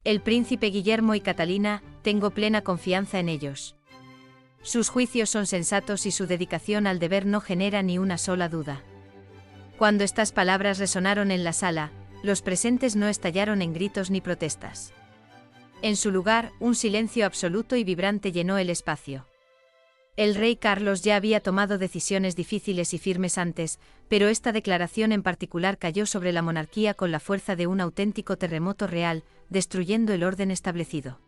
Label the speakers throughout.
Speaker 1: El príncipe Guillermo y Catalina, tengo plena confianza en ellos. Sus juicios son sensatos y su dedicación al deber no genera ni una sola duda. Cuando estas palabras resonaron en la sala, los presentes no estallaron en gritos ni protestas. En su lugar, un silencio absoluto y vibrante llenó el espacio. El rey Carlos ya había tomado decisiones difíciles y firmes antes, pero esta declaración en particular cayó sobre la monarquía con la fuerza de un auténtico terremoto real, destruyendo el orden establecido.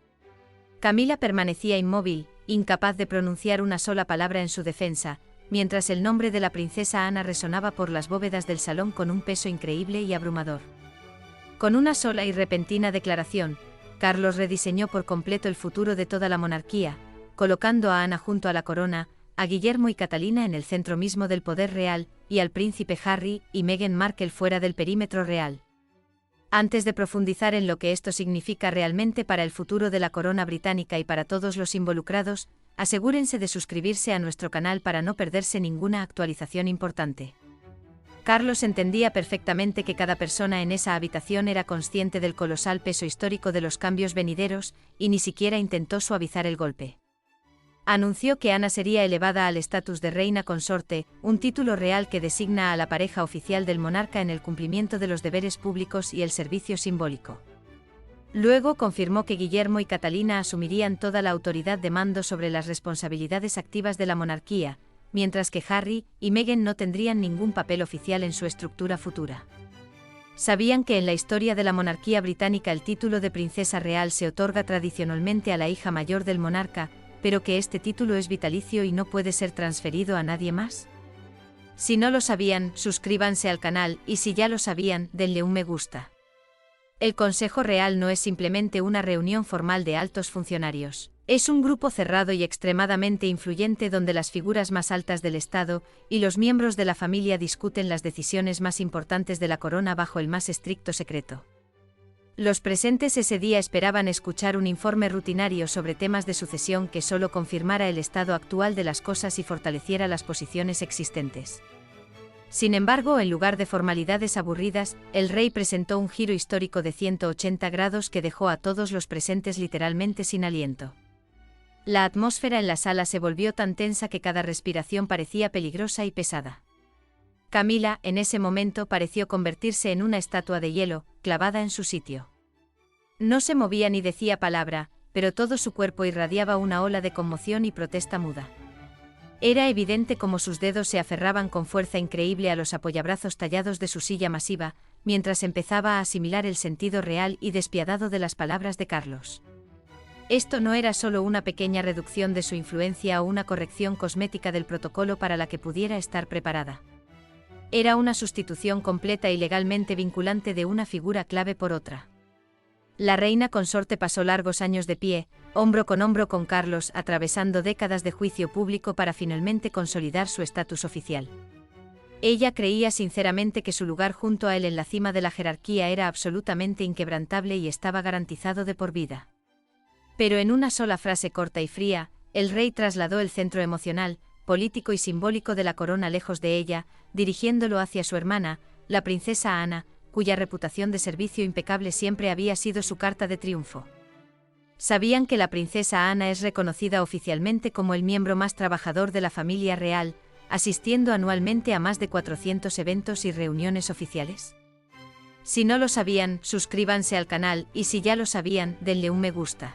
Speaker 1: Camila permanecía inmóvil, incapaz de pronunciar una sola palabra en su defensa, mientras el nombre de la princesa Ana resonaba por las bóvedas del salón con un peso increíble y abrumador. Con una sola y repentina declaración, Carlos rediseñó por completo el futuro de toda la monarquía, colocando a Ana junto a la corona, a Guillermo y Catalina en el centro mismo del poder real, y al príncipe Harry y Meghan Markle fuera del perímetro real. Antes de profundizar en lo que esto significa realmente para el futuro de la corona británica y para todos los involucrados, asegúrense de suscribirse a nuestro canal para no perderse ninguna actualización importante. Carlos entendía perfectamente que cada persona en esa habitación era consciente del colosal peso histórico de los cambios venideros, y ni siquiera intentó suavizar el golpe. Anunció que Ana sería elevada al estatus de reina consorte, un título real que designa a la pareja oficial del monarca en el cumplimiento de los deberes públicos y el servicio simbólico. Luego confirmó que Guillermo y Catalina asumirían toda la autoridad de mando sobre las responsabilidades activas de la monarquía, mientras que Harry y Meghan no tendrían ningún papel oficial en su estructura futura. Sabían que en la historia de la monarquía británica el título de princesa real se otorga tradicionalmente a la hija mayor del monarca, pero que este título es vitalicio y no puede ser transferido a nadie más. Si no lo sabían, suscríbanse al canal, y si ya lo sabían, denle un me gusta. El Consejo Real no es simplemente una reunión formal de altos funcionarios. Es un grupo cerrado y extremadamente influyente donde las figuras más altas del Estado y los miembros de la familia discuten las decisiones más importantes de la corona bajo el más estricto secreto. Los presentes ese día esperaban escuchar un informe rutinario sobre temas de sucesión que solo confirmara el estado actual de las cosas y fortaleciera las posiciones existentes. Sin embargo, en lugar de formalidades aburridas, el rey presentó un giro histórico de 180 grados que dejó a todos los presentes literalmente sin aliento. La atmósfera en la sala se volvió tan tensa que cada respiración parecía peligrosa y pesada. Camila, en ese momento, pareció convertirse en una estatua de hielo, clavada en su sitio. No se movía ni decía palabra, pero todo su cuerpo irradiaba una ola de conmoción y protesta muda. Era evidente cómo sus dedos se aferraban con fuerza increíble a los apoyabrazos tallados de su silla masiva, mientras empezaba a asimilar el sentido real y despiadado de las palabras de Carlos. Esto no era solo una pequeña reducción de su influencia o una corrección cosmética del protocolo para la que pudiera estar preparada. Era una sustitución completa y legalmente vinculante de una figura clave por otra. La reina consorte pasó largos años de pie, hombro con hombro con Carlos, atravesando décadas de juicio público para finalmente consolidar su estatus oficial. Ella creía sinceramente que su lugar junto a él en la cima de la jerarquía era absolutamente inquebrantable y estaba garantizado de por vida. Pero en una sola frase corta y fría, el rey trasladó el centro emocional, político y simbólico de la corona lejos de ella, dirigiéndolo hacia su hermana, la princesa Ana, cuya reputación de servicio impecable siempre había sido su carta de triunfo. Sabían que la princesa Ana es reconocida oficialmente como el miembro más trabajador de la familia real, asistiendo anualmente a más de 400 eventos y reuniones oficiales. Si no lo sabían, suscríbanse al canal, y si ya lo sabían, denle un me gusta.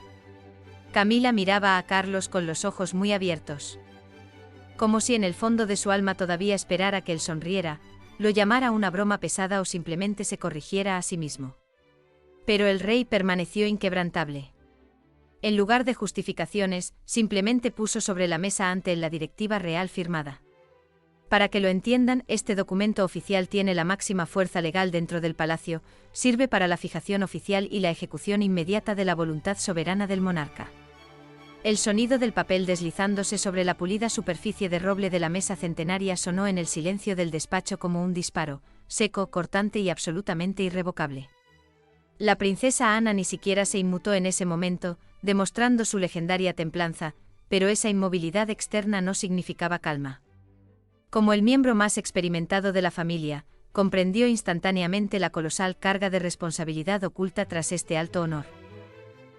Speaker 1: Camila miraba a Carlos con los ojos muy abiertos. Como si en el fondo de su alma todavía esperara que él sonriera, lo llamara una broma pesada o simplemente se corrigiera a sí mismo. Pero el rey permaneció inquebrantable. En lugar de justificaciones, simplemente puso sobre la mesa ante él la directiva real firmada. Para que lo entiendan, este documento oficial tiene la máxima fuerza legal dentro del palacio, sirve para la fijación oficial y la ejecución inmediata de la voluntad soberana del monarca. El sonido del papel deslizándose sobre la pulida superficie de roble de la mesa centenaria sonó en el silencio del despacho como un disparo, seco, cortante y absolutamente irrevocable. La princesa Ana ni siquiera se inmutó en ese momento, demostrando su legendaria templanza, pero esa inmovilidad externa no significaba calma. Como el miembro más experimentado de la familia, comprendió instantáneamente la colosal carga de responsabilidad oculta tras este alto honor.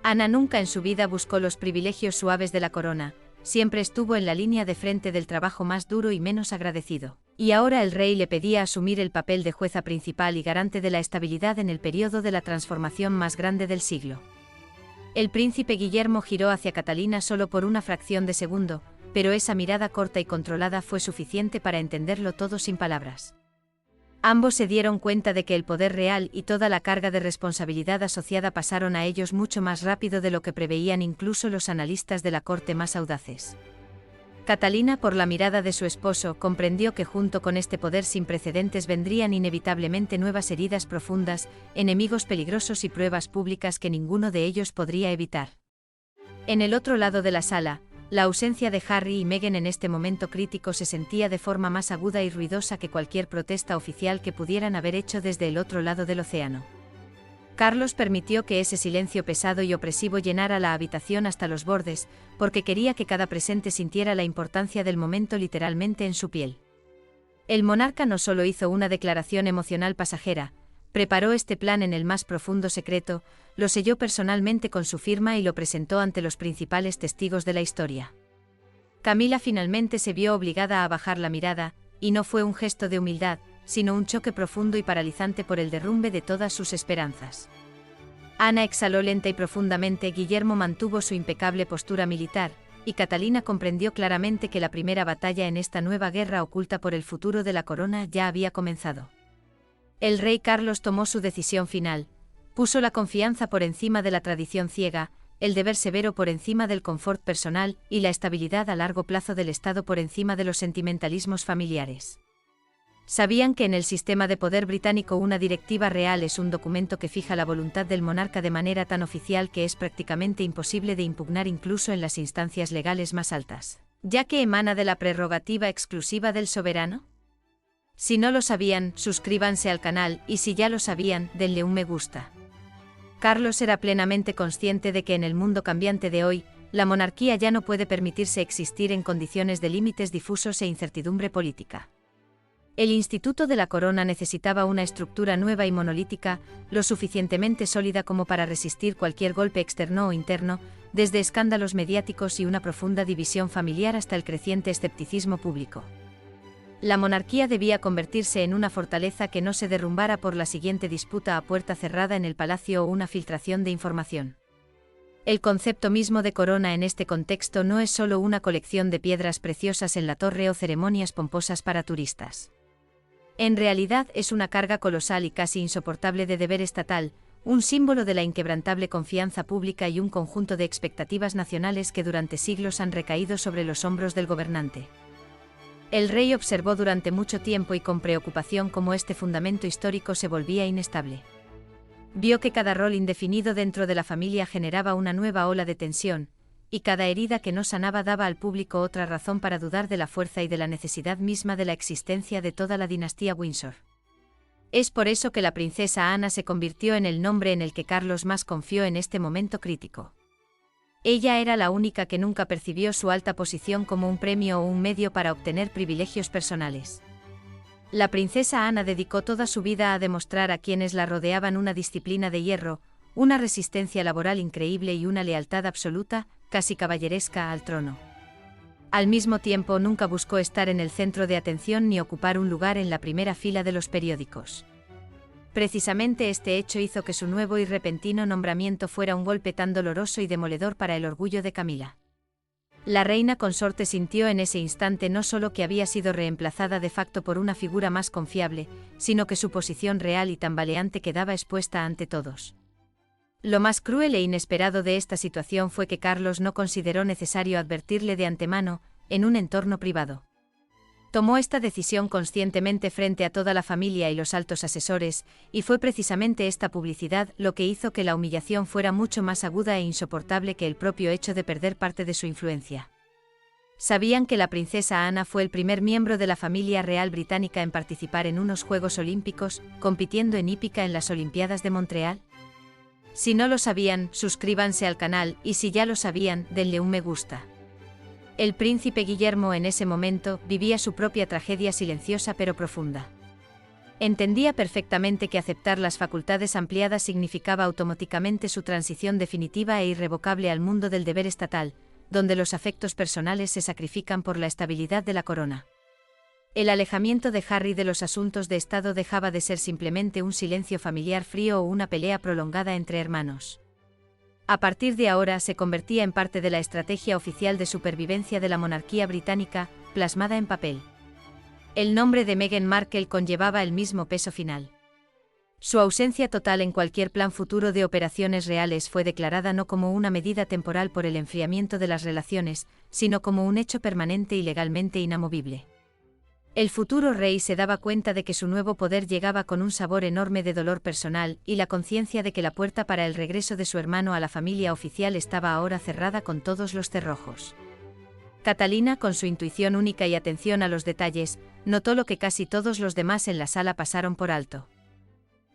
Speaker 1: Ana nunca en su vida buscó los privilegios suaves de la corona, siempre estuvo en la línea de frente del trabajo más duro y menos agradecido. Y ahora el rey le pedía asumir el papel de jueza principal y garante de la estabilidad en el periodo de la transformación más grande del siglo. El príncipe Guillermo giró hacia Catalina solo por una fracción de segundo, pero esa mirada corta y controlada fue suficiente para entenderlo todo sin palabras. Ambos se dieron cuenta de que el poder real y toda la carga de responsabilidad asociada pasaron a ellos mucho más rápido de lo que preveían incluso los analistas de la corte más audaces. Catalina, por la mirada de su esposo, comprendió que junto con este poder sin precedentes vendrían inevitablemente nuevas heridas profundas, enemigos peligrosos y pruebas públicas que ninguno de ellos podría evitar. En el otro lado de la sala, la ausencia de Harry y Meghan en este momento crítico se sentía de forma más aguda y ruidosa que cualquier protesta oficial que pudieran haber hecho desde el otro lado del océano. Carlos permitió que ese silencio pesado y opresivo llenara la habitación hasta los bordes, porque quería que cada presente sintiera la importancia del momento literalmente en su piel. El monarca no solo hizo una declaración emocional pasajera, preparó este plan en el más profundo secreto, lo selló personalmente con su firma y lo presentó ante los principales testigos de la historia. Camila finalmente se vio obligada a bajar la mirada, y no fue un gesto de humildad, sino un choque profundo y paralizante por el derrumbe de todas sus esperanzas. Ana exhaló lenta y profundamente, Guillermo mantuvo su impecable postura militar, y Catalina comprendió claramente que la primera batalla en esta nueva guerra oculta por el futuro de la corona ya había comenzado. El rey Carlos tomó su decisión final, puso la confianza por encima de la tradición ciega, el deber severo por encima del confort personal y la estabilidad a largo plazo del Estado por encima de los sentimentalismos familiares. Sabían que en el sistema de poder británico una directiva real es un documento que fija la voluntad del monarca de manera tan oficial que es prácticamente imposible de impugnar incluso en las instancias legales más altas, ya que emana de la prerrogativa exclusiva del soberano. Si no lo sabían, suscríbanse al canal y si ya lo sabían, denle un me gusta. Carlos era plenamente consciente de que en el mundo cambiante de hoy, la monarquía ya no puede permitirse existir en condiciones de límites difusos e incertidumbre política. El Instituto de la Corona necesitaba una estructura nueva y monolítica, lo suficientemente sólida como para resistir cualquier golpe externo o interno, desde escándalos mediáticos y una profunda división familiar hasta el creciente escepticismo público. La monarquía debía convertirse en una fortaleza que no se derrumbara por la siguiente disputa a puerta cerrada en el palacio o una filtración de información. El concepto mismo de corona en este contexto no es solo una colección de piedras preciosas en la torre o ceremonias pomposas para turistas. En realidad es una carga colosal y casi insoportable de deber estatal, un símbolo de la inquebrantable confianza pública y un conjunto de expectativas nacionales que durante siglos han recaído sobre los hombros del gobernante. El rey observó durante mucho tiempo y con preocupación cómo este fundamento histórico se volvía inestable. Vio que cada rol indefinido dentro de la familia generaba una nueva ola de tensión, y cada herida que no sanaba daba al público otra razón para dudar de la fuerza y de la necesidad misma de la existencia de toda la dinastía Windsor. Es por eso que la princesa Ana se convirtió en el nombre en el que Carlos más confió en este momento crítico. Ella era la única que nunca percibió su alta posición como un premio o un medio para obtener privilegios personales. La princesa Ana dedicó toda su vida a demostrar a quienes la rodeaban una disciplina de hierro, una resistencia laboral increíble y una lealtad absoluta, casi caballeresca, al trono. Al mismo tiempo nunca buscó estar en el centro de atención ni ocupar un lugar en la primera fila de los periódicos. Precisamente este hecho hizo que su nuevo y repentino nombramiento fuera un golpe tan doloroso y demoledor para el orgullo de Camila. La reina consorte sintió en ese instante no solo que había sido reemplazada de facto por una figura más confiable, sino que su posición real y tambaleante quedaba expuesta ante todos. Lo más cruel e inesperado de esta situación fue que Carlos no consideró necesario advertirle de antemano, en un entorno privado. Tomó esta decisión conscientemente frente a toda la familia y los altos asesores, y fue precisamente esta publicidad lo que hizo que la humillación fuera mucho más aguda e insoportable que el propio hecho de perder parte de su influencia. ¿Sabían que la princesa Ana fue el primer miembro de la familia real británica en participar en unos Juegos Olímpicos, compitiendo en hípica en las Olimpiadas de Montreal? Si no lo sabían, suscríbanse al canal y si ya lo sabían, denle un me gusta. El príncipe Guillermo en ese momento vivía su propia tragedia silenciosa pero profunda. Entendía perfectamente que aceptar las facultades ampliadas significaba automáticamente su transición definitiva e irrevocable al mundo del deber estatal, donde los afectos personales se sacrifican por la estabilidad de la corona. El alejamiento de Harry de los asuntos de Estado dejaba de ser simplemente un silencio familiar frío o una pelea prolongada entre hermanos. A partir de ahora se convertía en parte de la estrategia oficial de supervivencia de la monarquía británica, plasmada en papel. El nombre de Meghan Markle conllevaba el mismo peso final. Su ausencia total en cualquier plan futuro de operaciones reales fue declarada no como una medida temporal por el enfriamiento de las relaciones, sino como un hecho permanente y legalmente inamovible. El futuro rey se daba cuenta de que su nuevo poder llegaba con un sabor enorme de dolor personal y la conciencia de que la puerta para el regreso de su hermano a la familia oficial estaba ahora cerrada con todos los cerrojos. Catalina, con su intuición única y atención a los detalles, notó lo que casi todos los demás en la sala pasaron por alto.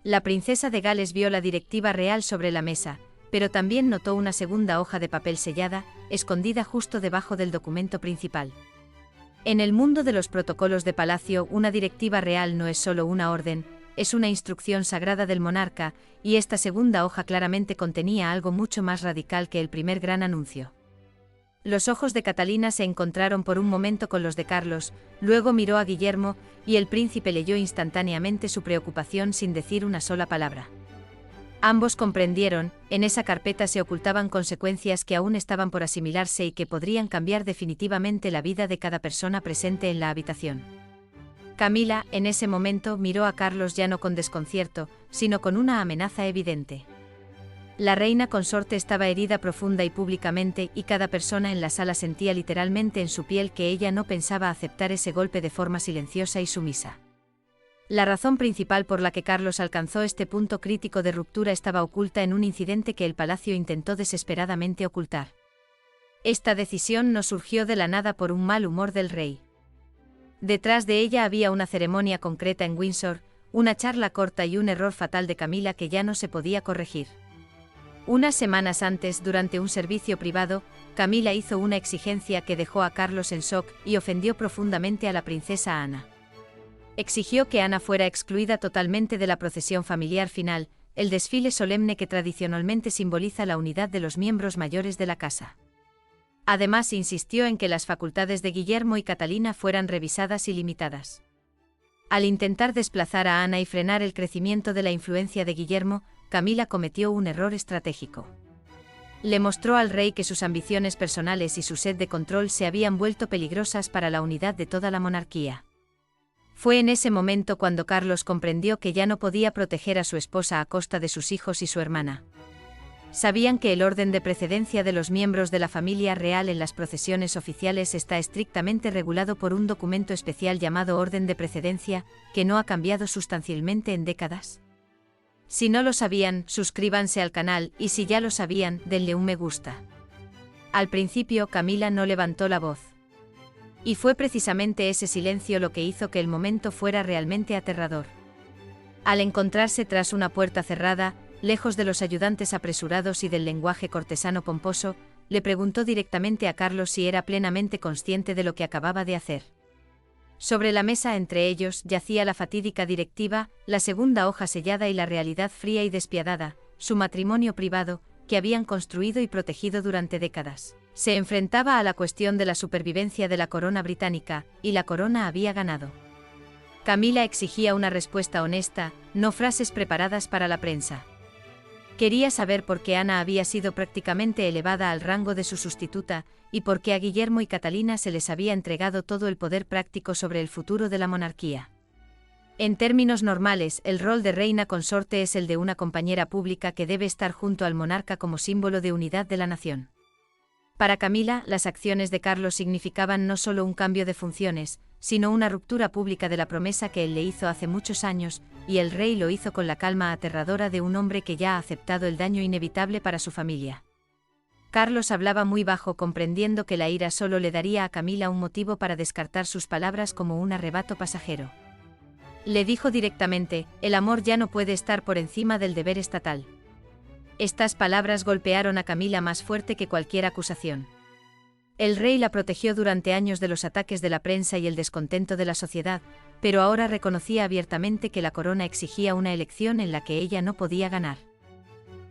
Speaker 1: La princesa de Gales vio la directiva real sobre la mesa, pero también notó una segunda hoja de papel sellada, escondida justo debajo del documento principal. En el mundo de los protocolos de palacio, una directiva real no es solo una orden, es una instrucción sagrada del monarca, y esta segunda hoja claramente contenía algo mucho más radical que el primer gran anuncio. Los ojos de Catalina se encontraron por un momento con los de Carlos, luego miró a Guillermo, y el príncipe leyó instantáneamente su preocupación sin decir una sola palabra. Ambos comprendieron, en esa carpeta se ocultaban consecuencias que aún estaban por asimilarse y que podrían cambiar definitivamente la vida de cada persona presente en la habitación. Camila, en ese momento, miró a Carlos ya no con desconcierto, sino con una amenaza evidente. La reina consorte estaba herida profunda y públicamente, y cada persona en la sala sentía literalmente en su piel que ella no pensaba aceptar ese golpe de forma silenciosa y sumisa. La razón principal por la que Carlos alcanzó este punto crítico de ruptura estaba oculta en un incidente que el palacio intentó desesperadamente ocultar. Esta decisión no surgió de la nada por un mal humor del rey. Detrás de ella había una ceremonia concreta en Windsor, una charla corta y un error fatal de Camila que ya no se podía corregir. Unas semanas antes, durante un servicio privado, Camila hizo una exigencia que dejó a Carlos en shock y ofendió profundamente a la princesa Ana. Exigió que Ana fuera excluida totalmente de la procesión familiar final, el desfile solemne que tradicionalmente simboliza la unidad de los miembros mayores de la casa. Además, insistió en que las facultades de Guillermo y Catalina fueran revisadas y limitadas. Al intentar desplazar a Ana y frenar el crecimiento de la influencia de Guillermo, Camila cometió un error estratégico. Le mostró al rey que sus ambiciones personales y su sed de control se habían vuelto peligrosas para la unidad de toda la monarquía. Fue en ese momento cuando Carlos comprendió que ya no podía proteger a su esposa a costa de sus hijos y su hermana. Sabían que el orden de precedencia de los miembros de la familia real en las procesiones oficiales está estrictamente regulado por un documento especial llamado Orden de Precedencia, que no ha cambiado sustancialmente en décadas. Si no lo sabían, suscríbanse al canal, y si ya lo sabían, denle un me gusta. Al principio, Camila no levantó la voz. Y fue precisamente ese silencio lo que hizo que el momento fuera realmente aterrador. Al encontrarse tras una puerta cerrada, lejos de los ayudantes apresurados y del lenguaje cortesano pomposo, le preguntó directamente a Carlos si era plenamente consciente de lo que acababa de hacer. Sobre la mesa entre ellos yacía la fatídica directiva, la segunda hoja sellada y la realidad fría y despiadada, su matrimonio privado, que habían construido y protegido durante décadas. Se enfrentaba a la cuestión de la supervivencia de la corona británica, y la corona había ganado. Camila exigía una respuesta honesta, no frases preparadas para la prensa. Quería saber por qué Ana había sido prácticamente elevada al rango de su sustituta, y por qué a Guillermo y Catalina se les había entregado todo el poder práctico sobre el futuro de la monarquía. En términos normales, el rol de reina consorte es el de una compañera pública que debe estar junto al monarca como símbolo de unidad de la nación. Para Camila, las acciones de Carlos significaban no solo un cambio de funciones, sino una ruptura pública de la promesa que él le hizo hace muchos años, y el rey lo hizo con la calma aterradora de un hombre que ya ha aceptado el daño inevitable para su familia. Carlos hablaba muy bajo, comprendiendo que la ira solo le daría a Camila un motivo para descartar sus palabras como un arrebato pasajero. Le dijo directamente: el amor ya no puede estar por encima del deber estatal. Estas palabras golpearon a Camila más fuerte que cualquier acusación. El rey la protegió durante años de los ataques de la prensa y el descontento de la sociedad, pero ahora reconocía abiertamente que la corona exigía una elección en la que ella no podía ganar.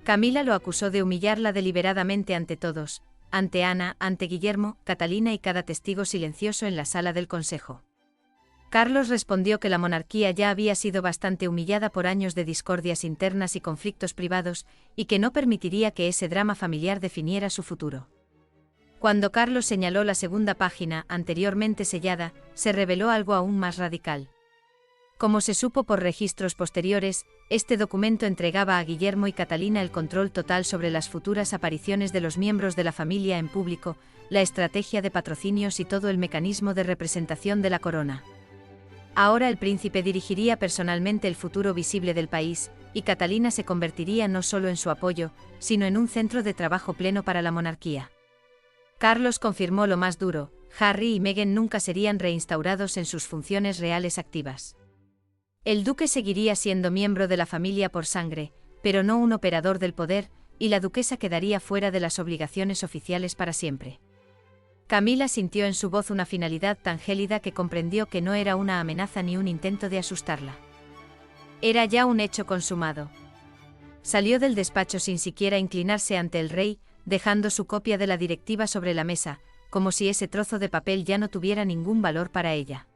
Speaker 1: Camila lo acusó de humillarla deliberadamente ante todos, ante Ana, ante Guillermo, Catalina y cada testigo silencioso en la sala del consejo. Carlos respondió que la monarquía ya había sido bastante humillada por años de discordias internas y conflictos privados, y que no permitiría que ese drama familiar definiera su futuro. Cuando Carlos señaló la segunda página, anteriormente sellada, se reveló algo aún más radical. Como se supo por registros posteriores, este documento entregaba a Guillermo y Catalina el control total sobre las futuras apariciones de los miembros de la familia en público, la estrategia de patrocinios y todo el mecanismo de representación de la corona. Ahora el príncipe dirigiría personalmente el futuro visible del país, y Catalina se convertiría no solo en su apoyo, sino en un centro de trabajo pleno para la monarquía. Carlos confirmó lo más duro: Harry y Meghan nunca serían reinstaurados en sus funciones reales activas. El duque seguiría siendo miembro de la familia por sangre, pero no un operador del poder, y la duquesa quedaría fuera de las obligaciones oficiales para siempre. Camila sintió en su voz una finalidad tan gélida que comprendió que no era una amenaza ni un intento de asustarla. Era ya un hecho consumado. Salió del despacho sin siquiera inclinarse ante el rey, dejando su copia de la directiva sobre la mesa, como si ese trozo de papel ya no tuviera ningún valor para ella.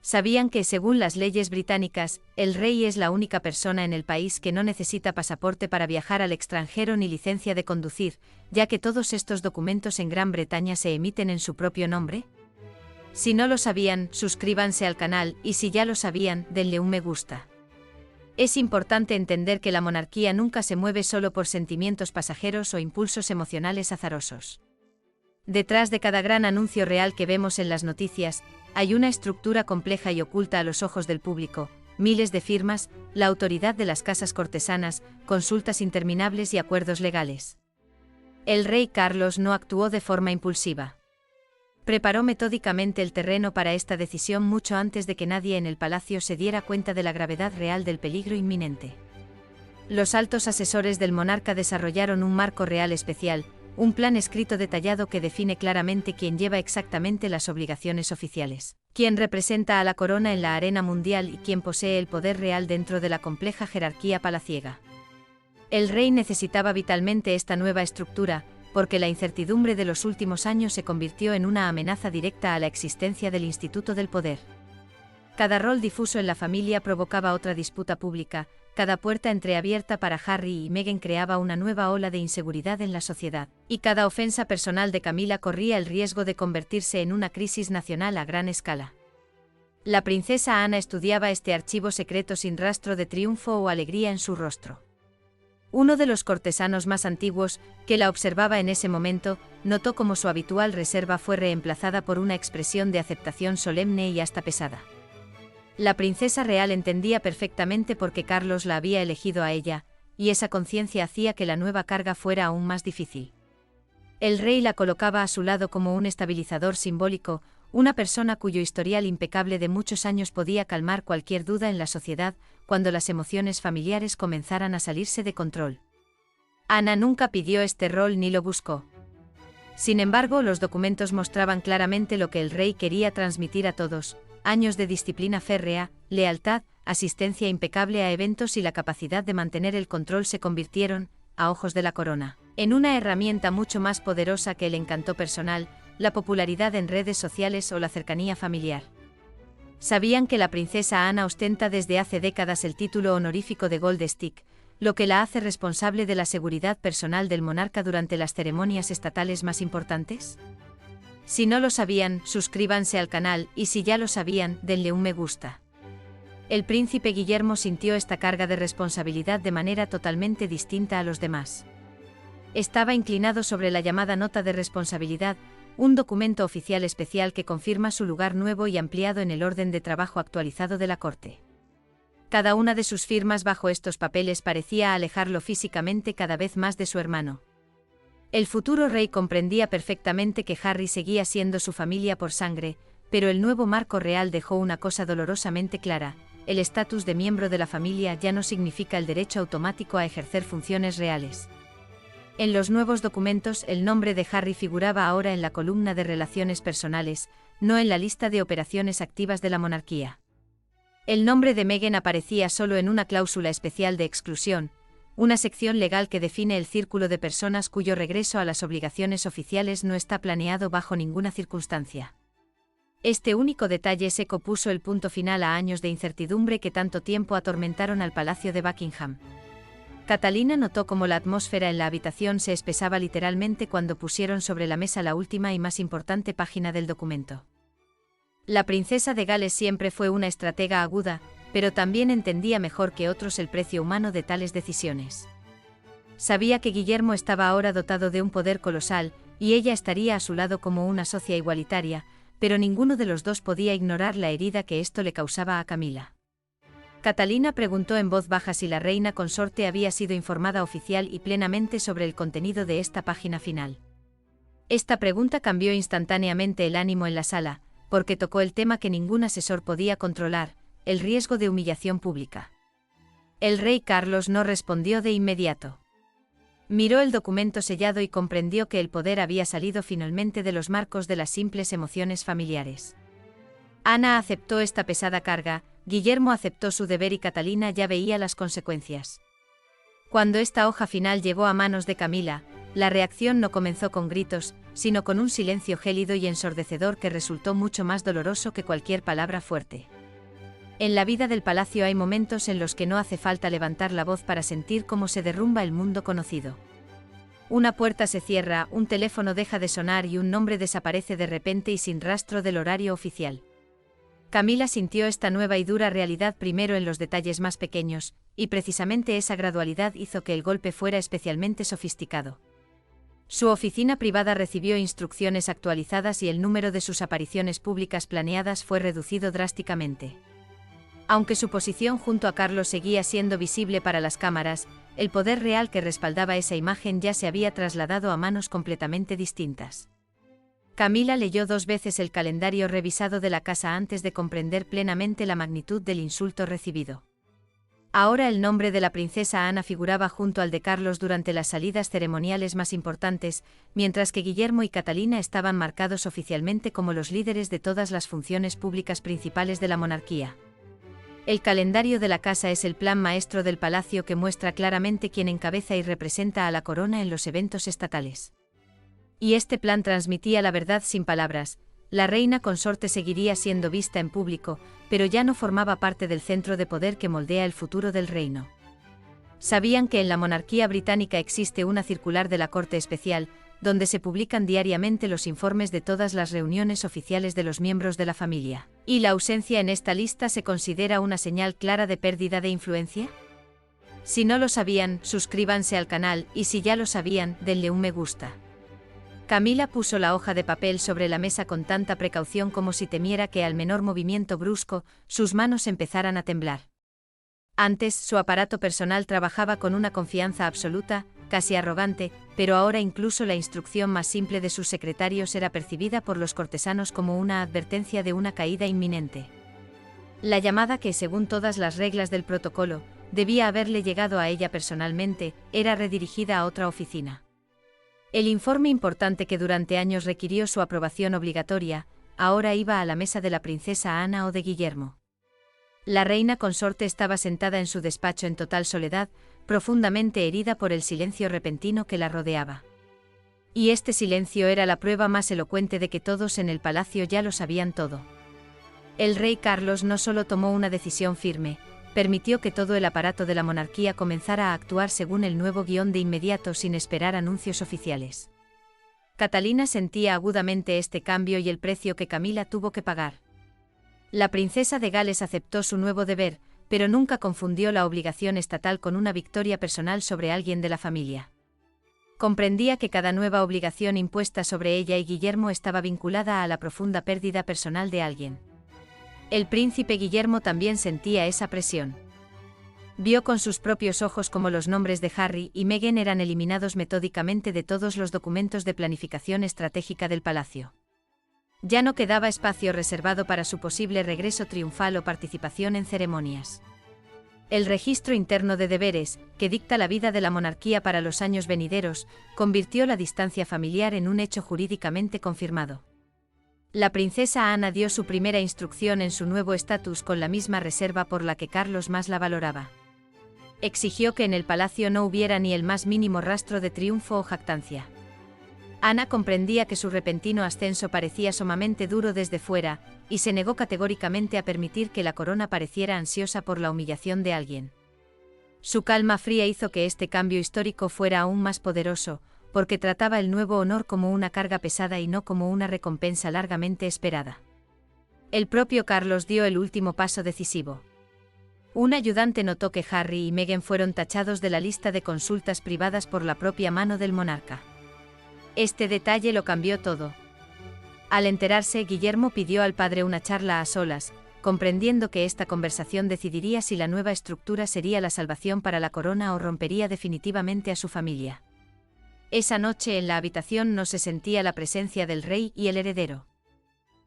Speaker 1: Sabían que, según las leyes británicas, el rey es la única persona en el país que no necesita pasaporte para viajar al extranjero ni licencia de conducir, ya que todos estos documentos en Gran Bretaña se emiten en su propio nombre. Si no lo sabían, suscríbanse al canal, y si ya lo sabían, denle un me gusta. Es importante entender que la monarquía nunca se mueve solo por sentimientos pasajeros o impulsos emocionales azarosos. Detrás de cada gran anuncio real que vemos en las noticias, hay una estructura compleja y oculta a los ojos del público: miles de firmas, la autoridad de las casas cortesanas, consultas interminables y acuerdos legales. El rey Carlos no actuó de forma impulsiva. Preparó metódicamente el terreno para esta decisión mucho antes de que nadie en el palacio se diera cuenta de la gravedad real del peligro inminente. Los altos asesores del monarca desarrollaron un marco real especial, un plan escrito detallado que define claramente quién lleva exactamente las obligaciones oficiales, quién representa a la corona en la arena mundial y quién posee el poder real dentro de la compleja jerarquía palaciega. El rey necesitaba vitalmente esta nueva estructura, porque la incertidumbre de los últimos años se convirtió en una amenaza directa a la existencia del Instituto del Poder. Cada rol difuso en la familia provocaba otra disputa pública, cada puerta entreabierta para Harry y Meghan creaba una nueva ola de inseguridad en la sociedad, y cada ofensa personal de Camila corría el riesgo de convertirse en una crisis nacional a gran escala. La princesa Ana estudiaba este archivo secreto sin rastro de triunfo o alegría en su rostro. Uno de los cortesanos más antiguos, que la observaba en ese momento, notó cómo su habitual reserva fue reemplazada por una expresión de aceptación solemne y hasta pesada. La princesa real entendía perfectamente por qué Carlos la había elegido a ella, y esa conciencia hacía que la nueva carga fuera aún más difícil. El rey la colocaba a su lado como un estabilizador simbólico, una persona cuyo historial impecable de muchos años podía calmar cualquier duda en la sociedad cuando las emociones familiares comenzaran a salirse de control. Ana nunca pidió este rol ni lo buscó. Sin embargo, los documentos mostraban claramente lo que el rey quería transmitir a todos: años de disciplina férrea, lealtad, asistencia impecable a eventos y la capacidad de mantener el control se convirtieron, a ojos de la corona, en una herramienta mucho más poderosa que el encanto personal, la popularidad en redes sociales o la cercanía familiar. Sabían que la princesa Ana ostenta desde hace décadas el título honorífico de Gold Stick, lo que la hace responsable de la seguridad personal del monarca durante las ceremonias estatales más importantes. Si no lo sabían, suscríbanse al canal, y si ya lo sabían, denle un me gusta. El príncipe Guillermo sintió esta carga de responsabilidad de manera totalmente distinta a los demás. Estaba inclinado sobre la llamada Nota de Responsabilidad, un documento oficial especial que confirma su lugar nuevo y ampliado en el orden de trabajo actualizado de la corte. Cada una de sus firmas bajo estos papeles parecía alejarlo físicamente cada vez más de su hermano. El futuro rey comprendía perfectamente que Harry seguía siendo su familia por sangre, pero el nuevo marco real dejó una cosa dolorosamente clara: el estatus de miembro de la familia ya no significa el derecho automático a ejercer funciones reales. En los nuevos documentos, el nombre de Harry figuraba ahora en la columna de relaciones personales, no en la lista de operaciones activas de la monarquía. El nombre de Meghan aparecía solo en una cláusula especial de exclusión, una sección legal que define el círculo de personas cuyo regreso a las obligaciones oficiales no está planeado bajo ninguna circunstancia. Este único detalle seco puso el punto final a años de incertidumbre que tanto tiempo atormentaron al Palacio de Buckingham. Catalina notó cómo la atmósfera en la habitación se espesaba literalmente cuando pusieron sobre la mesa la última y más importante página del documento. La princesa de Gales siempre fue una estratega aguda, pero también entendía mejor que otros el precio humano de tales decisiones. Sabía que Guillermo estaba ahora dotado de un poder colosal, y ella estaría a su lado como una socia igualitaria, pero ninguno de los dos podía ignorar la herida que esto le causaba a Camila. Catalina preguntó en voz baja si la reina consorte había sido informada oficial y plenamente sobre el contenido de esta página final. Esta pregunta cambió instantáneamente el ánimo en la sala, porque tocó el tema que ningún asesor podía controlar, el riesgo de humillación pública. El rey Carlos no respondió de inmediato. Miró el documento sellado y comprendió que el poder había salido finalmente de los marcos de las simples emociones familiares. Ana aceptó esta pesada carga, Guillermo aceptó su deber y Catalina ya veía las consecuencias. Cuando esta hoja final llegó a manos de Camila, la reacción no comenzó con gritos, sino con un silencio gélido y ensordecedor que resultó mucho más doloroso que cualquier palabra fuerte. En la vida del palacio hay momentos en los que no hace falta levantar la voz para sentir cómo se derrumba el mundo conocido. Una puerta se cierra, un teléfono deja de sonar y un nombre desaparece de repente y sin rastro del horario oficial. Camila sintió esta nueva y dura realidad primero en los detalles más pequeños, y precisamente esa gradualidad hizo que el golpe fuera especialmente sofisticado. Su oficina privada recibió instrucciones actualizadas y el número de sus apariciones públicas planeadas fue reducido drásticamente. Aunque su posición junto a Carlos seguía siendo visible para las cámaras, el poder real que respaldaba esa imagen ya se había trasladado a manos completamente distintas. Camila leyó 2 veces el calendario revisado de la casa antes de comprender plenamente la magnitud del insulto recibido. Ahora el nombre de la princesa Ana figuraba junto al de Carlos durante las salidas ceremoniales más importantes, mientras que Guillermo y Catalina estaban marcados oficialmente como los líderes de todas las funciones públicas principales de la monarquía. El calendario de la casa es el plan maestro del palacio que muestra claramente quién encabeza y representa a la corona en los eventos estatales. Y este plan transmitía la verdad sin palabras. La reina consorte seguiría siendo vista en público, pero ya no formaba parte del centro de poder que moldea el futuro del reino. Sabían que en la monarquía británica existe una circular de la Corte Especial, donde se publican diariamente los informes de todas las reuniones oficiales de los miembros de la familia. ¿Y la ausencia en esta lista se considera una señal clara de pérdida de influencia? Si no lo sabían, suscríbanse al canal, y si ya lo sabían, denle un me gusta. Camila puso la hoja de papel sobre la mesa con tanta precaución como si temiera que al menor movimiento brusco, sus manos empezaran a temblar. Antes, su aparato personal trabajaba con una confianza absoluta, casi arrogante, pero ahora incluso la instrucción más simple de sus secretarios era percibida por los cortesanos como una advertencia de una caída inminente. La llamada que, según todas las reglas del protocolo, debía haberle llegado a ella personalmente, era redirigida a otra oficina. El informe importante que durante años requirió su aprobación obligatoria, ahora iba a la mesa de la princesa Ana o de Guillermo. La reina consorte estaba sentada en su despacho en total soledad, profundamente herida por el silencio repentino que la rodeaba. Y este silencio era la prueba más elocuente de que todos en el palacio ya lo sabían todo. El rey Carlos no solo tomó una decisión firme, permitió que todo el aparato de la monarquía comenzara a actuar según el nuevo guión de inmediato sin esperar anuncios oficiales. Catalina sentía agudamente este cambio y el precio que Camila tuvo que pagar. La princesa de Gales aceptó su nuevo deber, pero nunca confundió la obligación estatal con una victoria personal sobre alguien de la familia. Comprendía que cada nueva obligación impuesta sobre ella y Guillermo estaba vinculada a la profunda pérdida personal de alguien. El príncipe Guillermo también sentía esa presión. Vio con sus propios ojos cómo los nombres de Harry y Meghan eran eliminados metódicamente de todos los documentos de planificación estratégica del palacio. Ya no quedaba espacio reservado para su posible regreso triunfal o participación en ceremonias. El registro interno de deberes, que dicta la vida de la monarquía para los años venideros, convirtió la distancia familiar en un hecho jurídicamente confirmado. La princesa Ana dio su primera instrucción en su nuevo estatus con la misma reserva por la que Carlos más la valoraba. Exigió que en el palacio no hubiera ni el más mínimo rastro de triunfo o jactancia. Ana comprendía que su repentino ascenso parecía sumamente duro desde fuera, y se negó categóricamente a permitir que la corona pareciera ansiosa por la humillación de alguien. Su calma fría hizo que este cambio histórico fuera aún más poderoso, porque trataba el nuevo honor como una carga pesada y no como una recompensa largamente esperada. El propio Carlos dio el último paso decisivo. Un ayudante notó que Harry y Meghan fueron tachados de la lista de consultas privadas por la propia mano del monarca. Este detalle lo cambió todo. Al enterarse, Guillermo pidió al padre una charla a solas, comprendiendo que esta conversación decidiría si la nueva estructura sería la salvación para la corona o rompería definitivamente a su familia. Esa noche en la habitación no se sentía la presencia del rey y el heredero.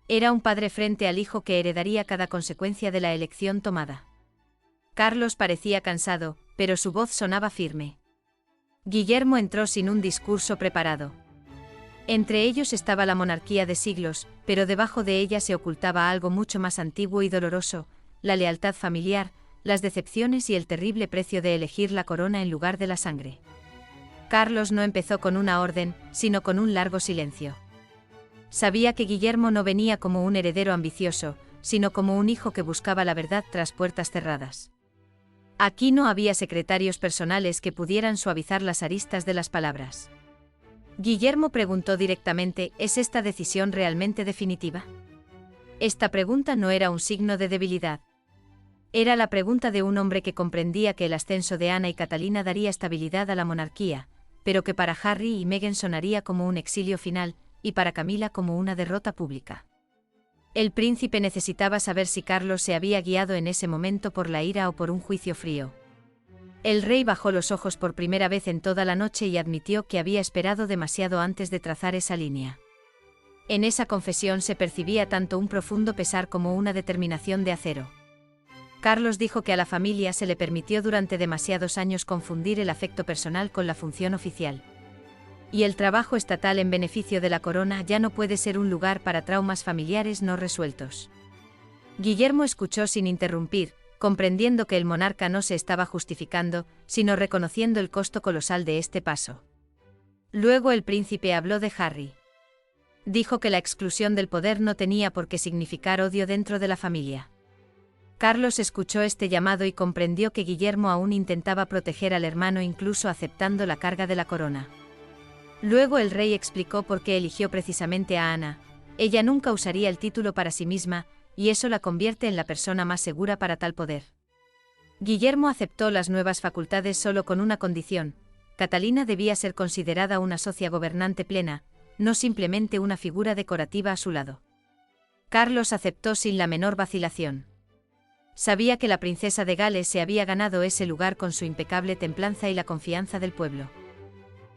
Speaker 1: Era un padre frente al hijo que heredaría cada consecuencia de la elección tomada. Carlos parecía cansado, pero su voz sonaba firme. Guillermo entró sin un discurso preparado. Entre ellos estaba la monarquía de siglos, pero debajo de ella se ocultaba algo mucho más antiguo y doloroso, la lealtad familiar, las decepciones y el terrible precio de elegir la corona en lugar de la sangre. Carlos no empezó con una orden, sino con un largo silencio. Sabía que Guillermo no venía como un heredero ambicioso, sino como un hijo que buscaba la verdad tras puertas cerradas. Aquí no había secretarios personales que pudieran suavizar las aristas de las palabras. Guillermo preguntó directamente: ¿es esta decisión realmente definitiva? Esta pregunta no era un signo de debilidad. Era la pregunta de un hombre que comprendía que el ascenso de Ana y Catalina daría estabilidad a la monarquía, pero que para Harry y Meghan sonaría como un exilio final, y para Camila como una derrota pública. El príncipe necesitaba saber si Carlos se había guiado en ese momento por la ira o por un juicio frío. El rey bajó los ojos por primera vez en toda la noche y admitió que había esperado demasiado antes de trazar esa línea. En esa confesión se percibía tanto un profundo pesar como una determinación de acero. Carlos dijo que a la familia se le permitió durante demasiados años confundir el afecto personal con la función oficial. Y el trabajo estatal en beneficio de la corona ya no puede ser un lugar para traumas familiares no resueltos. Guillermo escuchó sin interrumpir, comprendiendo que el monarca no se estaba justificando, sino reconociendo el costo colosal de este paso. Luego el príncipe habló de Harry. Dijo que la exclusión del poder no tenía por qué significar odio dentro de la familia. Carlos escuchó este llamado y comprendió que Guillermo aún intentaba proteger al hermano incluso aceptando la carga de la corona. Luego el rey explicó por qué eligió precisamente a Ana. Ella nunca usaría el título para sí misma, y eso la convierte en la persona más segura para tal poder. Guillermo aceptó las nuevas facultades solo con una condición: Catalina debía ser considerada una socia gobernante plena, no simplemente una figura decorativa a su lado. Carlos aceptó sin la menor vacilación. Sabía que la princesa de Gales se había ganado ese lugar con su impecable templanza y la confianza del pueblo.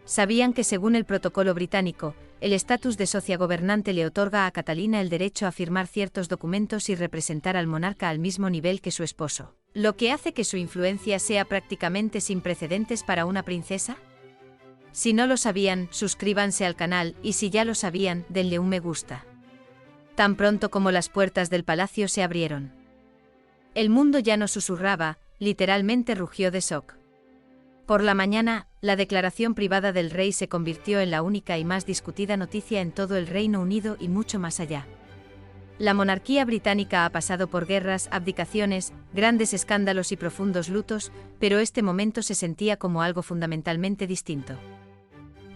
Speaker 1: Sabían que según el protocolo británico, el estatus de socia gobernante le otorga a Catalina el derecho a firmar ciertos documentos y representar al monarca al mismo nivel que su esposo, lo que hace que su influencia sea prácticamente sin precedentes para una princesa. Si no lo sabían, suscríbanse al canal, y si ya lo sabían, denle un me gusta. Tan pronto como las puertas del palacio se abrieron, el mundo ya no susurraba, literalmente rugió de shock. Por la mañana, la declaración privada del rey se convirtió en la única y más discutida noticia en todo el Reino Unido y mucho más allá. La monarquía británica ha pasado por guerras, abdicaciones, grandes escándalos y profundos lutos, pero este momento se sentía como algo fundamentalmente distinto.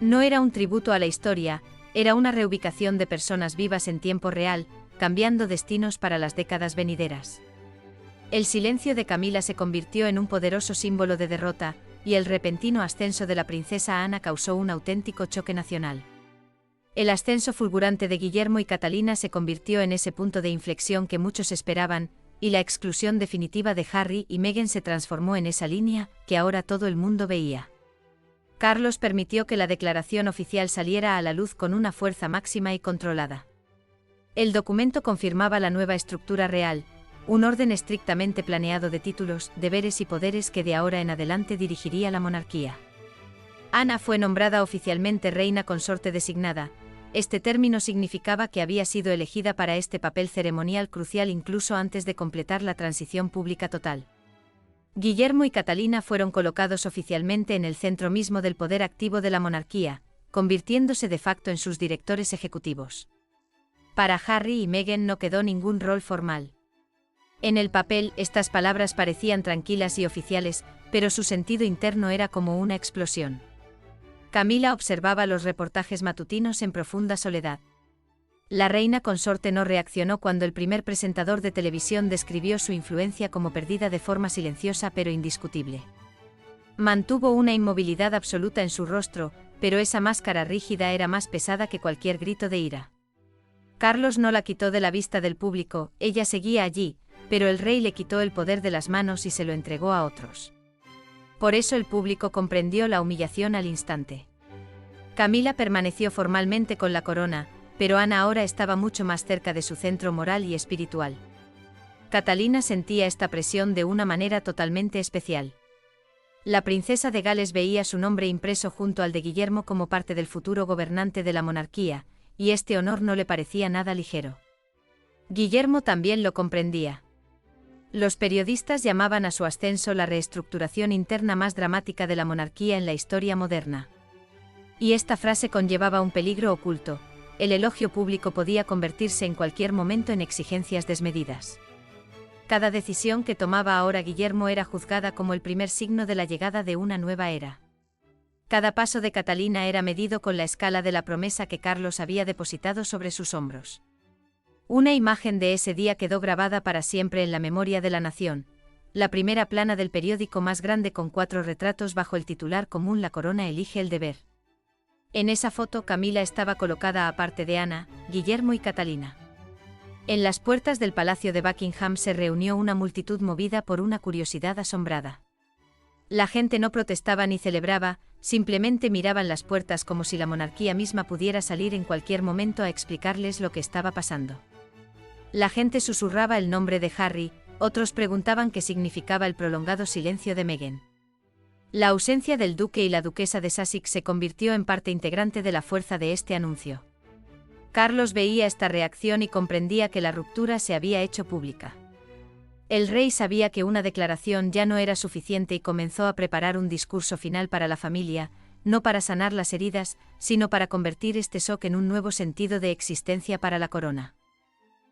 Speaker 1: No era un tributo a la historia, era una reubicación de personas vivas en tiempo real, cambiando destinos para las décadas venideras. El silencio de Camila se convirtió en un poderoso símbolo de derrota, y el repentino ascenso de la princesa Ana causó un auténtico choque nacional. El ascenso fulgurante de Guillermo y Catalina se convirtió en ese punto de inflexión que muchos esperaban, y la exclusión definitiva de Harry y Meghan se transformó en esa línea que ahora todo el mundo veía. Carlos permitió que la declaración oficial saliera a la luz con una fuerza máxima y controlada. El documento confirmaba la nueva estructura real, un orden estrictamente planeado de títulos, deberes y poderes que de ahora en adelante dirigiría la monarquía. Ana fue nombrada oficialmente reina consorte designada. Este término significaba que había sido elegida para este papel ceremonial crucial incluso antes de completar la transición pública total. Guillermo y Catalina fueron colocados oficialmente en el centro mismo del poder activo de la monarquía, convirtiéndose de facto en sus directores ejecutivos. Para Harry y Meghan no quedó ningún rol formal. En el papel, estas palabras parecían tranquilas y oficiales, pero su sentido interno era como una explosión. Camila observaba los reportajes matutinos en profunda soledad. La reina consorte no reaccionó cuando el primer presentador de televisión describió su influencia como perdida de forma silenciosa pero indiscutible. Mantuvo una inmovilidad absoluta en su rostro, pero esa máscara rígida era más pesada que cualquier grito de ira. Carlos no la quitó de la vista del público, ella seguía allí, pero el rey le quitó el poder de las manos y se lo entregó a otros. Por eso el público comprendió la humillación al instante. Camila permaneció formalmente con la corona, pero Ana ahora estaba mucho más cerca de su centro moral y espiritual. Catalina sentía esta presión de una manera totalmente especial. La princesa de Gales veía su nombre impreso junto al de Guillermo como parte del futuro gobernante de la monarquía, y este honor no le parecía nada ligero. Guillermo también lo comprendía. Los periodistas llamaban a su ascenso la reestructuración interna más dramática de la monarquía en la historia moderna. Y esta frase conllevaba un peligro oculto: el elogio público podía convertirse en cualquier momento en exigencias desmedidas. Cada decisión que tomaba ahora Guillermo era juzgada como el primer signo de la llegada de una nueva era. Cada paso de Catalina era medido con la escala de la promesa que Carlos había depositado sobre sus hombros. Una imagen de ese día quedó grabada para siempre en la memoria de la nación, la primera plana del periódico más grande con 4 retratos bajo el titular común: La corona elige el deber. En esa foto Camila estaba colocada aparte de Ana, Guillermo y Catalina. En las puertas del Palacio de Buckingham se reunió una multitud movida por una curiosidad asombrada. La gente no protestaba ni celebraba, simplemente miraban las puertas como si la monarquía misma pudiera salir en cualquier momento a explicarles lo que estaba pasando. La gente susurraba el nombre de Harry, otros preguntaban qué significaba el prolongado silencio de Meghan. La ausencia del duque y la duquesa de Sussex se convirtió en parte integrante de la fuerza de este anuncio. Carlos veía esta reacción y comprendía que la ruptura se había hecho pública. El rey sabía que una declaración ya no era suficiente y comenzó a preparar un discurso final para la familia, no para sanar las heridas, sino para convertir este shock en un nuevo sentido de existencia para la corona.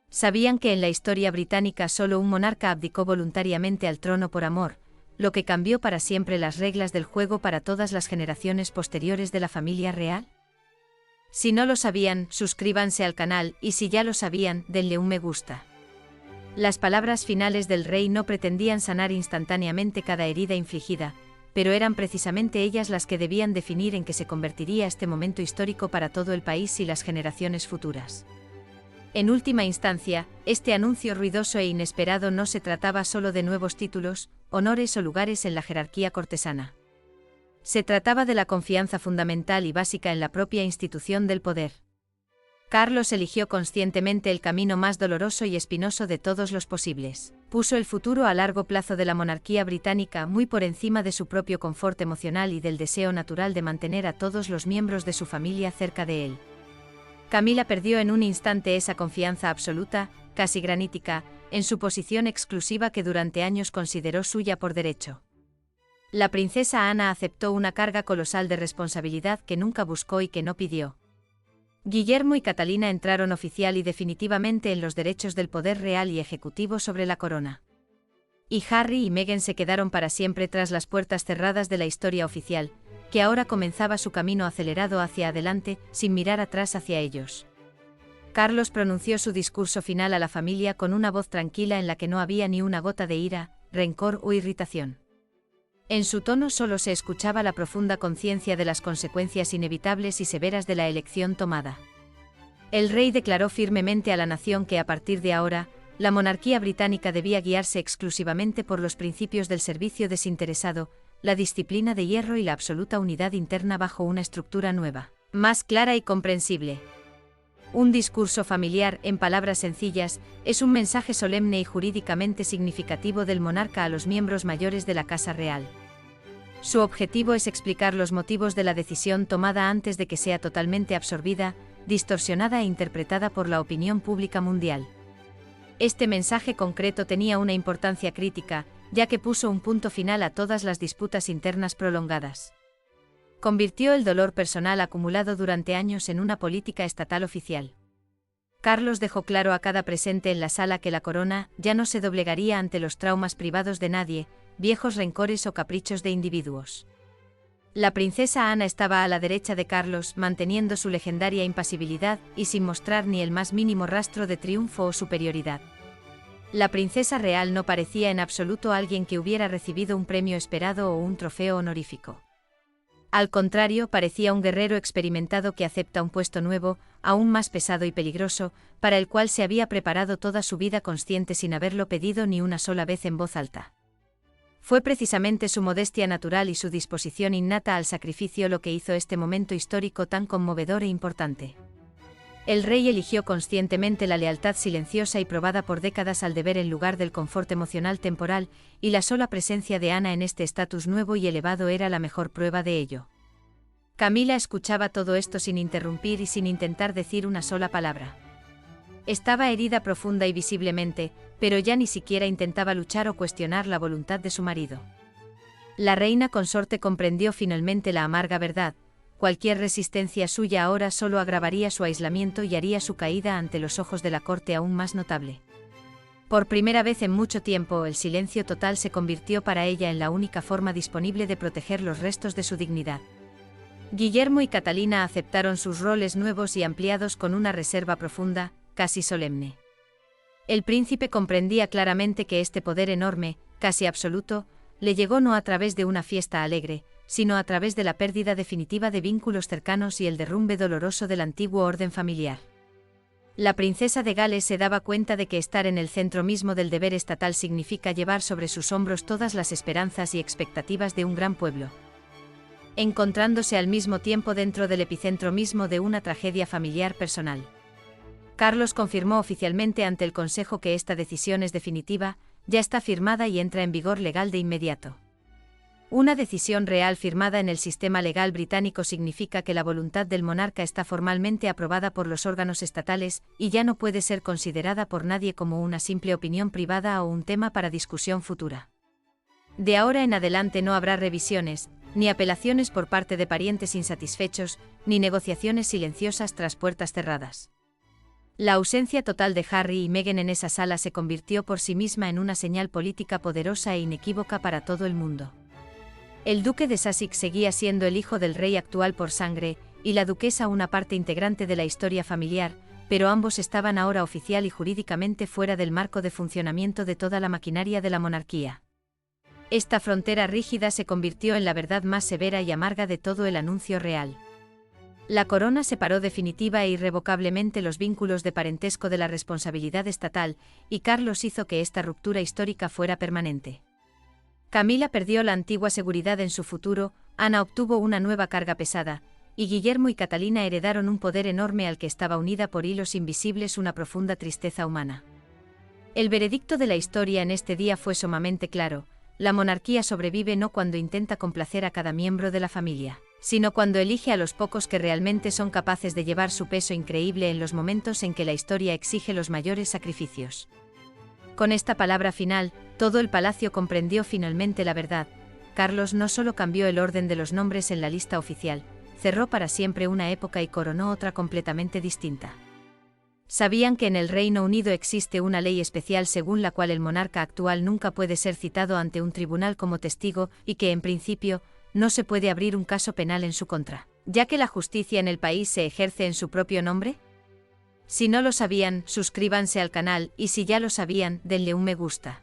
Speaker 1: Sabían que en la historia británica solo un monarca abdicó voluntariamente al trono por amor, lo que cambió para siempre las reglas del juego para todas las generaciones posteriores de la familia real. Si no lo sabían, suscríbanse al canal, y si ya lo sabían, denle un me gusta. Las palabras finales del rey no pretendían sanar instantáneamente cada herida infligida, pero eran precisamente ellas las que debían definir en qué se convertiría este momento histórico para todo el país y las generaciones futuras. En última instancia, este anuncio ruidoso e inesperado no se trataba solo de nuevos títulos, honores o lugares en la jerarquía cortesana. Se trataba de la confianza fundamental y básica en la propia institución del poder. Carlos eligió conscientemente el camino más doloroso y espinoso de todos los posibles. Puso el futuro a largo plazo de la monarquía británica muy por encima de su propio confort emocional y del deseo natural de mantener a todos los miembros de su familia cerca de él. Camila perdió en un instante esa confianza absoluta, casi granítica, en su posición exclusiva que durante años consideró suya por derecho. La princesa Ana aceptó una carga colosal de responsabilidad que nunca buscó y que no pidió. Guillermo y Catalina entraron oficial y definitivamente en los derechos del poder real y ejecutivo sobre la corona. Y Harry y Meghan se quedaron para siempre tras las puertas cerradas de la historia oficial, que ahora comenzaba su camino acelerado hacia adelante, sin mirar atrás hacia ellos. Carlos pronunció su discurso final a la familia con una voz tranquila en la que no había ni una gota de ira, rencor o irritación. En su tono solo se escuchaba la profunda conciencia de las consecuencias inevitables y severas de la elección tomada. El rey declaró firmemente a la nación que a partir de ahora, la monarquía británica debía guiarse exclusivamente por los principios del servicio desinteresado, la disciplina de hierro y la absoluta unidad interna bajo una estructura nueva, más clara y comprensible. Un discurso familiar, en palabras sencillas, es un mensaje solemne y jurídicamente significativo del monarca a los miembros mayores de la Casa Real. Su objetivo es explicar los motivos de la decisión tomada antes de que sea totalmente absorbida, distorsionada e interpretada por la opinión pública mundial. Este mensaje concreto tenía una importancia crítica, ya que puso un punto final a todas las disputas internas prolongadas. Convirtió el dolor personal acumulado durante años en una política estatal oficial. Carlos dejó claro a cada presente en la sala que la corona ya no se doblegaría ante los traumas privados de nadie, viejos rencores o caprichos de individuos. La princesa Ana estaba a la derecha de Carlos, manteniendo su legendaria impasibilidad y sin mostrar ni el más mínimo rastro de triunfo o superioridad. La princesa real no parecía en absoluto alguien que hubiera recibido un premio esperado o un trofeo honorífico. Al contrario, parecía un guerrero experimentado que acepta un puesto nuevo, aún más pesado y peligroso, para el cual se había preparado toda su vida consciente sin haberlo pedido ni una sola vez en voz alta. Fue precisamente su modestia natural y su disposición innata al sacrificio lo que hizo este momento histórico tan conmovedor e importante. El rey eligió conscientemente la lealtad silenciosa y probada por décadas al deber en lugar del confort emocional temporal, y la sola presencia de Ana en este estatus nuevo y elevado era la mejor prueba de ello. Camila escuchaba todo esto sin interrumpir y sin intentar decir una sola palabra. Estaba herida profunda y visiblemente, pero ya ni siquiera intentaba luchar o cuestionar la voluntad de su marido. La reina consorte comprendió finalmente la amarga verdad: cualquier resistencia suya ahora solo agravaría su aislamiento y haría su caída ante los ojos de la corte aún más notable. Por primera vez en mucho tiempo, el silencio total se convirtió para ella en la única forma disponible de proteger los restos de su dignidad. Guillermo y Catalina aceptaron sus roles nuevos y ampliados con una reserva profunda, casi solemne. El príncipe comprendía claramente que este poder enorme, casi absoluto, le llegó no a través de una fiesta alegre, sino a través de la pérdida definitiva de vínculos cercanos y el derrumbe doloroso del antiguo orden familiar. La princesa de Gales se daba cuenta de que estar en el centro mismo del deber estatal significa llevar sobre sus hombros todas las esperanzas y expectativas de un gran pueblo, encontrándose al mismo tiempo dentro del epicentro mismo de una tragedia familiar personal. Carlos confirmó oficialmente ante el Consejo que esta decisión es definitiva, ya está firmada y entra en vigor legal de inmediato. Una decisión real firmada en el sistema legal británico significa que la voluntad del monarca está formalmente aprobada por los órganos estatales y ya no puede ser considerada por nadie como una simple opinión privada o un tema para discusión futura. De ahora en adelante no habrá revisiones, ni apelaciones por parte de parientes insatisfechos, ni negociaciones silenciosas tras puertas cerradas. La ausencia total de Harry y Meghan en esa sala se convirtió por sí misma en una señal política poderosa e inequívoca para todo el mundo. El duque de Sussex seguía siendo el hijo del rey actual por sangre, y la duquesa una parte integrante de la historia familiar, pero ambos estaban ahora oficial y jurídicamente fuera del marco de funcionamiento de toda la maquinaria de la monarquía. Esta frontera rígida se convirtió en la verdad más severa y amarga de todo el anuncio real. La corona separó definitiva e irrevocablemente los vínculos de parentesco de la responsabilidad estatal, y Carlos hizo que esta ruptura histórica fuera permanente. Camila perdió la antigua seguridad en su futuro, Ana obtuvo una nueva carga pesada, y Guillermo y Catalina heredaron un poder enorme al que estaba unida por hilos invisibles una profunda tristeza humana. El veredicto de la historia en este día fue sumamente claro: la monarquía sobrevive no cuando intenta complacer a cada miembro de la familia, sino cuando elige a los pocos que realmente son capaces de llevar su peso increíble en los momentos en que la historia exige los mayores sacrificios. Con esta palabra final, todo el palacio comprendió finalmente la verdad. Carlos no solo cambió el orden de los nombres en la lista oficial, cerró para siempre una época y coronó otra completamente distinta. Sabían que en el Reino Unido existe una ley especial según la cual el monarca actual nunca puede ser citado ante un tribunal como testigo y que, en principio, no se puede abrir un caso penal en su contra, ya que la justicia en el país se ejerce en su propio nombre. Si no lo sabían, suscríbanse al canal y si ya lo sabían, denle un me gusta.